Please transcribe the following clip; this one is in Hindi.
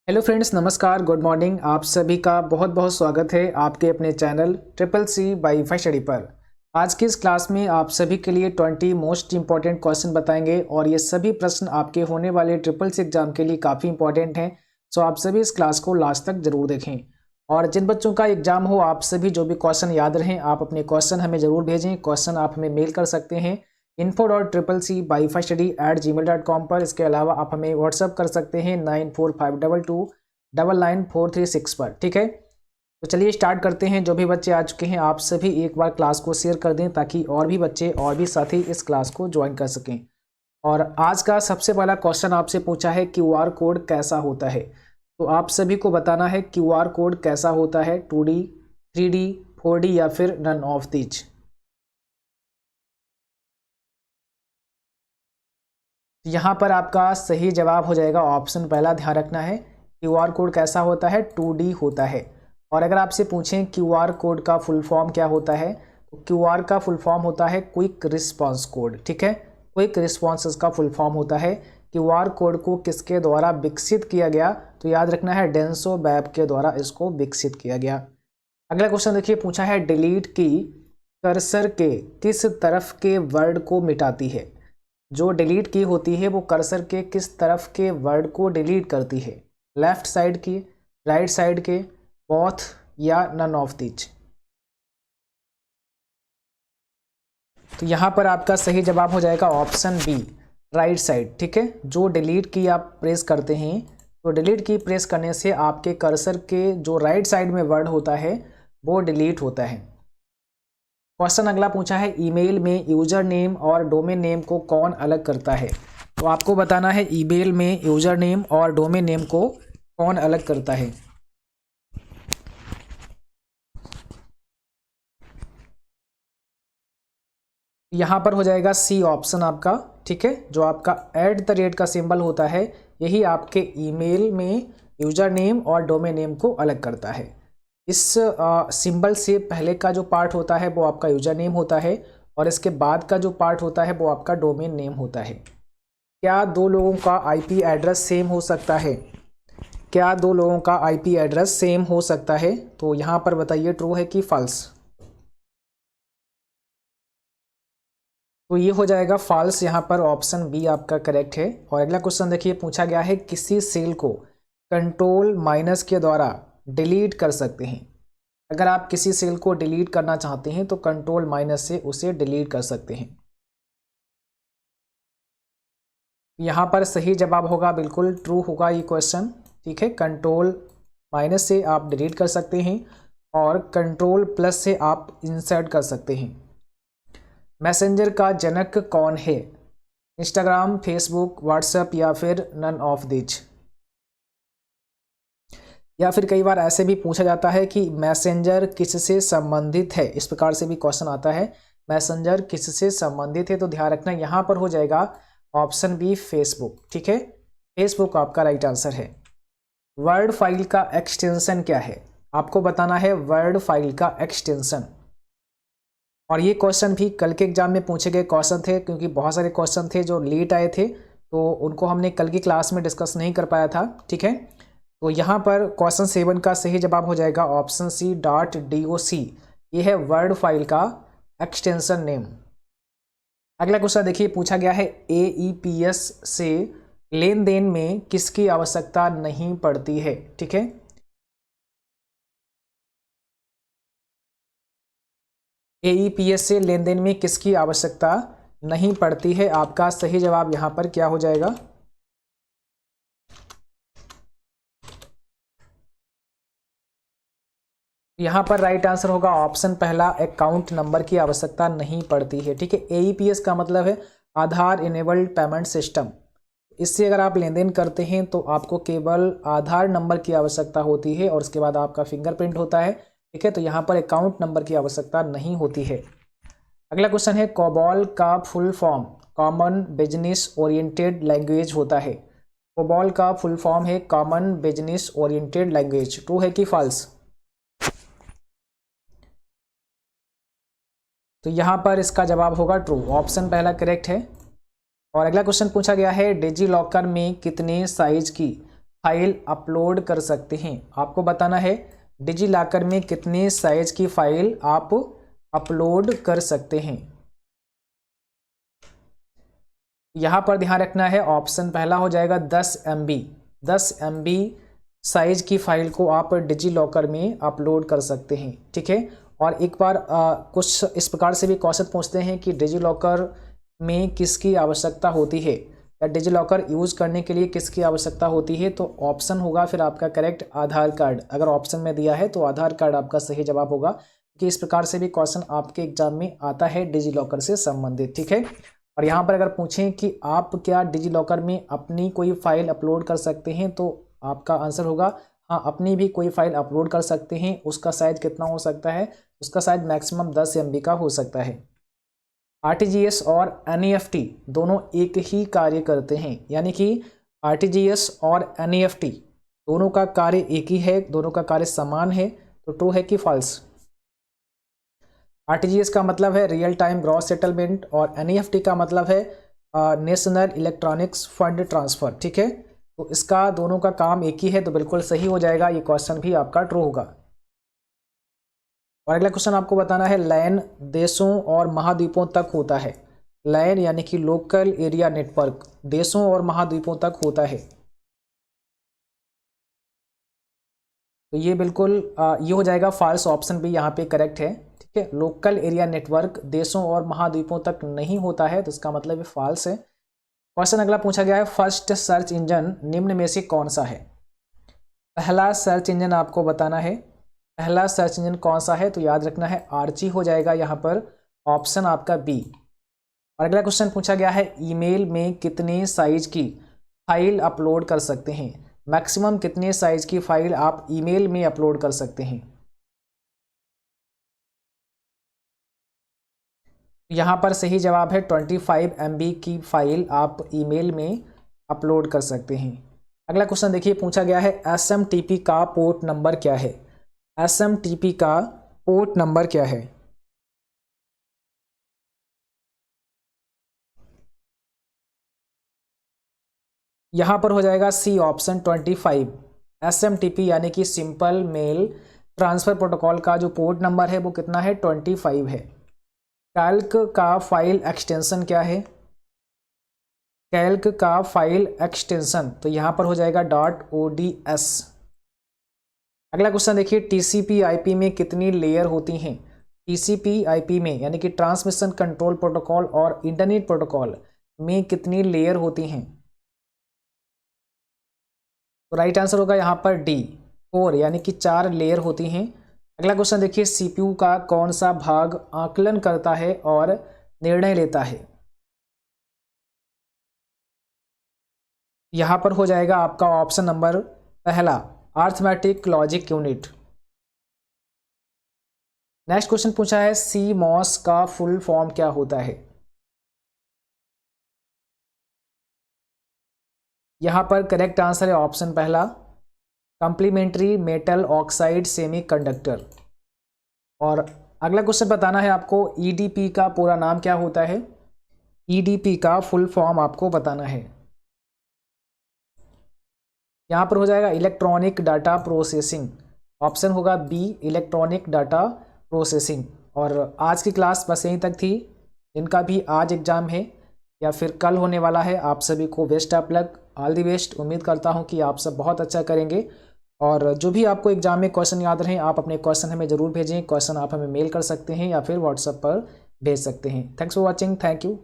हेलो फ्रेंड्स, नमस्कार, गुड मॉर्निंग। आप सभी का बहुत बहुत स्वागत है आपके अपने channel triple C wifi study पर। आज की इस क्लास में आप सभी के लिए 20 मोस्ट इंपॉर्टेंट क्वेश्चन बताएंगे और ये सभी प्रश्न आपके होने वाले ट्रिपल सी एग्जाम के लिए काफ़ी इंपॉर्टेंट हैं। सो आप सभी इस क्लास को लास्ट तक जरूर देखें। और जिन बच्चों का एग्जाम हो, आप सभी जो भी क्वेश्चन याद रहें, आप अपने क्वेश्चन हमें ज़रूर भेजें। क्वेश्चन आप हमें मेल कर सकते हैं info.triplec-wifi-study@gmail.com पर। इसके अलावा आप हमें व्हाट्सअप कर सकते हैं 9452299336 पर। ठीक है, तो चलिए स्टार्ट करते हैं। जो भी बच्चे आ चुके हैं, आप सभी एक बार क्लास को शेयर कर दें ताकि और भी बच्चे और भी साथी इस क्लास को ज्वाइन कर सकें। और आज का सबसे पहला क्वेश्चन आपसे पूछा है QR कोड कैसा होता है। तो आप सभी को बताना है QR कोड कैसा होता है, 2D, 3D, 4D या फिर नन ऑफ दीज। यहाँ पर आपका सही जवाब हो जाएगा ऑप्शन पहला। ध्यान रखना है, QR कोड कैसा होता है, 2D होता है। और अगर आपसे पूछें QR कोड का फुल फॉर्म क्या होता है, तो QR का फुल फॉर्म होता है क्विक रिस्पांस कोड। ठीक है, क्विक रिस्पांस इसका फुल फॉर्म होता है। QR कोड को किसके द्वारा विकसित किया गया, तो याद रखना है डेंसो वेब के द्वारा इसको विकसित किया गया। अगला क्वेश्चन देखिए, पूछा है डिलीट की कर्सर के किस तरफ के वर्ड को मिटाती है। जो डिलीट की होती है वो कर्सर के किस तरफ के वर्ड को डिलीट करती है, लेफ्ट साइड की, राइट साइड के, बोथ या नन ऑफ दीज। तो यहाँ पर आपका सही जवाब हो जाएगा ऑप्शन बी, राइट साइड। ठीक है, जो डिलीट की आप प्रेस करते हैं, तो डिलीट की प्रेस करने से आपके कर्सर के जो राइट साइड में वर्ड होता है वो डिलीट होता है। क्वेश्चन अगला पूछा है, ईमेल में यूजर नेम और डोमेन नेम को कौन अलग करता है। तो आपको बताना है ईमेल में यूजर नेम और डोमेन नेम को कौन अलग करता है। यहाँ पर हो जाएगा सी ऑप्शन आपका। ठीक है, जो आपका @ का सिंबल होता है यही आपके ईमेल में यूजर नेम और डोमेन नेम को अलग करता है। इस सिंबल से पहले का जो पार्ट होता है वो आपका यूजर नेम होता है और इसके बाद का जो पार्ट होता है वो आपका डोमेन नेम होता है। क्या दो लोगों का IP एड्रेस सेम हो सकता है? क्या दो लोगों का IP एड्रेस सेम हो सकता है? तो यहाँ पर बताइए ट्रू है कि फॉल्स। तो ये हो जाएगा फॉल्स, यहाँ पर ऑप्शन बी आपका करेक्ट है। और अगला क्वेश्चन देखिए, पूछा गया है किसी सेल को कंट्रोल- के द्वारा डिलीट कर सकते हैं। अगर आप किसी सेल को डिलीट करना चाहते हैं तो कंट्रोल- से उसे डिलीट कर सकते हैं। यहाँ पर सही जवाब होगा, बिल्कुल ट्रू होगा ये क्वेश्चन। ठीक है, कंट्रोल- से आप डिलीट कर सकते हैं और कंट्रोल+ से आप इंसर्ट कर सकते हैं। मैसेंजर का जनक कौन है? इंस्टाग्राम, फेसबुक, व्हाट्सएप या फिर नन ऑफ दीज। या फिर कई बार ऐसे भी पूछा जाता है कि मैसेंजर किससे संबंधित है, इस प्रकार से भी क्वेश्चन आता है, मैसेंजर किससे संबंधित है। तो ध्यान रखना यहाँ पर हो जाएगा ऑप्शन बी, फेसबुक। ठीक है, फेसबुक आपका राइट आंसर है। वर्ड फाइल का एक्सटेंशन क्या है? आपको बताना है वर्ड फाइल का एक्सटेंशन। और ये क्वेश्चन भी कल के एग्जाम में पूछे गए क्वेश्चन थे, क्योंकि बहुत सारे क्वेश्चन थे जो लेट आए थे तो उनको हमने कल की क्लास में डिस्कस नहीं कर पाया था। ठीक है, तो यहाँ पर क्वेश्चन 7 का सही जवाब हो जाएगा ऑप्शन सी, .doc। ये है वर्ड फाइल का एक्सटेंशन नेम। अगला क्वेश्चन देखिए, पूछा गया है AEPS से लेन देन में किसकी आवश्यकता नहीं पड़ती है। ठीक है, AEPS से लेन देन में किसकी आवश्यकता नहीं पड़ती है। आपका सही जवाब यहाँ पर क्या हो जाएगा? यहाँ पर राइट आंसर होगा ऑप्शन पहला, अकाउंट नंबर की आवश्यकता नहीं पड़ती है। ठीक है, AEPS का मतलब है आधार इनेबल्ड पेमेंट सिस्टम। इससे अगर आप लेन देन करते हैं तो आपको केवल आधार नंबर की आवश्यकता होती है और उसके बाद आपका फिंगरप्रिंट होता है। ठीक है, तो यहाँ पर अकाउंट नंबर की आवश्यकता नहीं होती है। अगला क्वेश्चन है, कोबॉल का full form common business oriented language होता है। कोबॉल का फुल फॉर्म है common business oriented language. True है कि फॉल्स? तो यहाँ पर इसका जवाब होगा ट्रू, ऑप्शन पहला करेक्ट है। और अगला क्वेश्चन पूछा गया है, डिजी लॉकर में कितने साइज की फाइल अपलोड कर सकते हैं। आपको बताना है डिजी लॉकर में कितने साइज की फाइल आप अपलोड कर सकते हैं। यहाँ पर ध्यान रखना है, ऑप्शन पहला हो जाएगा 10 MB। 10 MB साइज की फाइल को आप डिजी लॉकर में अपलोड कर सकते हैं, ठीक है। और एक बार कुछ इस प्रकार से भी क्वेश्चन पूछते हैं कि डिजी लॉकर में किसकी आवश्यकता होती है या डिजी लॉकर यूज़ करने के लिए किसकी आवश्यकता होती है, तो ऑप्शन होगा फिर आपका करेक्ट आधार कार्ड। अगर ऑप्शन में दिया है तो आधार कार्ड आपका सही जवाब होगा, कि इस प्रकार से भी क्वेश्चन आपके एग्जाम में आता है डिजी लॉकर से संबंधित, ठीक है। और यहाँ पर अगर पूछें कि आप क्या डिजी लॉकर में अपनी कोई फाइल अपलोड कर सकते हैं, तो आपका आंसर होगा हाँ, अपनी भी कोई फाइल अपलोड कर सकते हैं। उसका साइज कितना हो सकता है, उसका साइज मैक्सिमम 10 MB का हो सकता है। RTGS और NEFT दोनों एक ही कार्य करते हैं, यानी कि RTGS और NEFT दोनों का कार्य एक ही है, दोनों का कार्य समान है, तो ट्रू है कि फॉल्स। RTGS का मतलब है रियल टाइम ग्रॉस सेटलमेंट और NEFT का मतलब है नेशनल इलेक्ट्रॉनिक्स फंड ट्रांसफ़र, ठीक है। तो इसका दोनों का काम एक ही है, तो बिल्कुल सही हो जाएगा, ये क्वेश्चन भी आपका ट्रू होगा। और अगला क्वेश्चन आपको बताना है लैन देशों और महाद्वीपों तक होता है। लैन यानी कि लोकल एरिया नेटवर्क देशों और महाद्वीपों तक होता है, तो ये बिल्कुल ये हो जाएगा फॉल्स, ऑप्शन भी यहाँ पे करेक्ट है, ठीक है। लोकल एरिया नेटवर्क देशों और महाद्वीपों तक नहीं होता है, तो इसका मतलब ये फॉल्स है। क्वेश्चन अगला पूछा गया है फर्स्ट सर्च इंजन निम्न में से कौन सा है। पहला सर्च इंजन आपको बताना है, पहला सर्च इंजन कौन सा है, तो याद रखना है आर्ची हो जाएगा यहाँ पर, ऑप्शन आपका बी। और अगला क्वेश्चन पूछा गया है ईमेल में कितने साइज की फाइल अपलोड कर सकते हैं, मैक्सिमम कितने साइज की फाइल आप ईमेल में अपलोड कर सकते हैं। यहाँ पर सही जवाब है 25 MB की फाइल आप ईमेल में अपलोड कर सकते हैं। अगला क्वेश्चन देखिए पूछा गया है SMTP का पोर्ट नंबर क्या है। SMTP का पोर्ट नंबर क्या है। यहाँ पर हो जाएगा सी ऑप्शन 25। SMTP यानी कि सिंपल मेल ट्रांसफ़र प्रोटोकॉल का जो पोर्ट नंबर है वो कितना है, 25 है। कैल्क का फाइल एक्सटेंशन क्या है, कैल्क का फाइल एक्सटेंशन, तो यहाँ पर हो जाएगा .ods। अगला क्वेश्चन देखिए TCP/IP में कितनी लेयर होती हैं। TCP/IP में यानी कि ट्रांसमिशन कंट्रोल प्रोटोकॉल और इंटरनेट प्रोटोकॉल में कितनी लेयर होती हैं, तो राइट आंसर होगा यहाँ पर डी 4, यानी कि 4 लेयर होती हैं। अगला क्वेश्चन देखिए CPU का कौन सा भाग आकलन करता है और निर्णय लेता है। यहाँ पर हो जाएगा आपका ऑप्शन नंबर पहला arithmetic logic unit. Next question पूछा है CMOS का फुल फॉर्म क्या होता है। यहाँ पर करेक्ट आंसर है ऑप्शन पहला कंप्लीमेंट्री मेटल ऑक्साइड सेमीकंडक्टर। और अगला क्वेश्चन बताना है आपको EDP का पूरा नाम क्या होता है। EDP का फुल फॉर्म आपको बताना है। यहाँ पर हो जाएगा इलेक्ट्रॉनिक डाटा प्रोसेसिंग, ऑप्शन होगा बी इलेक्ट्रॉनिक डाटा प्रोसेसिंग। और आज की क्लास बस यहीं तक थी। जिनका भी आज एग्ज़ाम है या फिर कल होने वाला है, आप सभी को best of luck, all the best. उम्मीद करता हूँ कि आप सब बहुत अच्छा करेंगे। और जो भी आपको एग्जाम में क्वेश्चन याद रहें, आप अपने क्वेश्चन हमें ज़रूर भेजें। क्वेश्चन आप हमें मेल कर सकते हैं या फिर व्हाट्सएप पर भेज सकते हैं। Thanks for watching, thank you.